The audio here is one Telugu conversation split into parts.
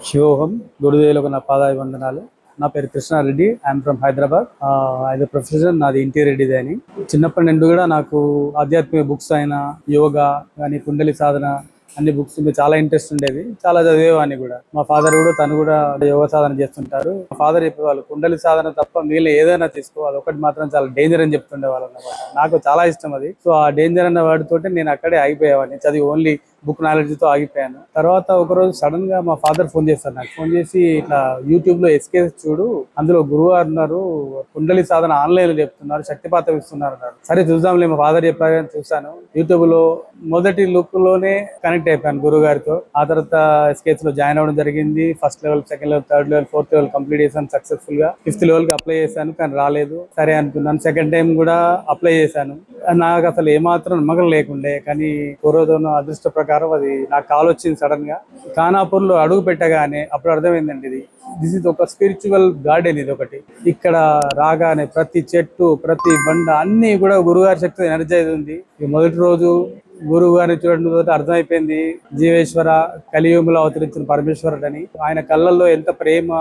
శివోహం గురుదేవులకు నా పాదాభివందనాలు. నా పేరు Krishna Reddy. I'm from Hyderabad. As a profession నాది ఇంటీరియర్ డిజైనింగ్. చిన్నప్పటి నుండి కూడా నాకు ఆధ్యాత్మిక బుక్స్ అయినా యోగా కానీ కుండలి సాధన అన్ని బుక్స్ మీద చాలా ఇంట్రెస్ట్ ఉండేది. చాలా చదివేవాడిని కూడా. మా ఫాదర్ కూడా తను కూడా యోగా సాధన చేస్తుంటారు. మా ఫాదర్ చెప్పేవాళ్ళు కుండలి సాధన తప్ప మీలో ఏదైనా తీసుకో, అది ఒకటి మాత్రం చాలా డేంజర్ అని చెప్తుండేవాళ్ళు అన్నమాట. నాకు చాలా ఇష్టం అది. సో ఆ డేంజర్ అన్న వాడితోటి నేను అక్కడే ఆగిపోయేవాడిని. చదివి ఓన్లీ బుక్ నాలెడ్జ్ తో ఆగిపోయాను. తర్వాత ఒకరోజు సడన్ గా మా ఫాదర్ ఫోన్ చేశారు. నాకు ఫోన్ చేసి ఇట్లా యూట్యూబ్ లో ఎస్కేస్ చూడు, అందులో గురువు అన్నారు కుండలి సాధన ఆన్లైన్ లో చెప్తున్నారు, శక్తిపాతం ఇస్తున్నారు అన్నారు. సరే చూద్దాంలే, మా ఫాదర్ చెప్పారని చూసాను. యూట్యూబ్ లో మొదటి లుక్ లోనే కనెక్ట్ అయిపోయాను గురువు గారితో. ఆ తర్వాత ఎస్కేస్ లో జాయిన్ అవ్వడం జరిగింది. First level, second level, third level, fourth level complete చేశాను సక్సెస్ఫుల్ గా. ఫిఫ్త్ లెవెల్ కి అప్లై చేశాను కానీ రాలేదు. సరే అనుకున్నాను. సెకండ్ టైం కూడా అప్లై చేశాను. నాకు అసలు ఏమాత్రం నమ్మకం లేకుండే, కానీ పూర్వజన్మ అదృష్ట ప్రకారం అది నాకు కాల్ వచ్చింది సడన్ గా. ఖానాపూర్ లో అడుగు పెట్టగానే అప్పుడు అర్థమైందండి, దిస్ ఇస్ ఒక స్పిరిచువల్ గార్డెన్. ఇది ఒకటి. ఇక్కడ రాగానే ప్రతి చెట్టు, ప్రతి బండ అన్ని కూడా గురుగారి శక్తి ఎనర్జైజ్ ఉంది. ఈ మొదటి రోజు గురువు గారిని చూడడం అర్థమైపోయింది, జీవేశ్వర కలియుగంలో అవతరించిన పరమేశ్వరుడని. ఆయన కళ్ళల్లో ఎంత ప్రేమ,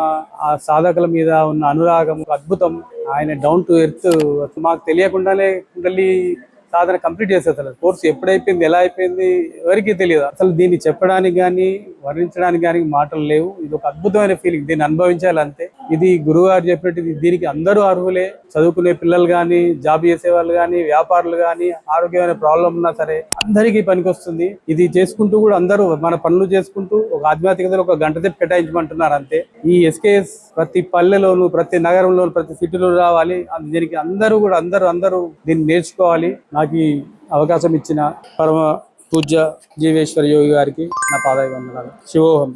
ఆ సాధకుల మీద ఉన్న అనురాగం అద్భుతం. ఆయన డౌన్ టు ఎర్త్. మాకు తెలియకుండానే కుండలి సాధన కంప్లీట్ చేసేస్తారు. కోర్సు ఎప్పుడైపోయింది, ఎలా అయిపోయింది ఎవరికి తెలియదు. అసలు దీన్ని చెప్పడానికి కానీ వర్ణించడానికి కానీ మాటలు లేవు. ఇది ఒక అద్భుతమైన ఫీలింగ్. దీన్ని అనుభవించాలి అంతే. ఇది గురువుగారు చెప్పినట్టు దీనికి అందరూ అర్హులే. చదువుకునే పిల్లలు కానీ, జాబ్ చేసే వాళ్ళు కానీ, వ్యాపారులు కానీ, ఆరోగ్యమైన ప్రాబ్లం ఉన్నా సరే అందరికీ పనికొస్తుంది. ఇది చేసుకుంటూ కూడా అందరూ మన పనులు చేసుకుంటూ ఒక ఆధ్యాత్మికతలో ఒక గంట సేపు కేటాయించమంటున్నారు అంతే. ఈ ఎస్కేఎస్ ప్రతి పల్లెలోను, ప్రతి నగరంలోను, ప్రతి సిటీలో రావాలి. దీనికి అందరూ కూడా అందరూ దీన్ని నేర్చుకోవాలి. నాకు ఈ అవకాశం ఇచ్చిన పరమ పూజ్య జీవేశ్వర యోగి గారికి నా పాదాభివందనాలు. శివోహం.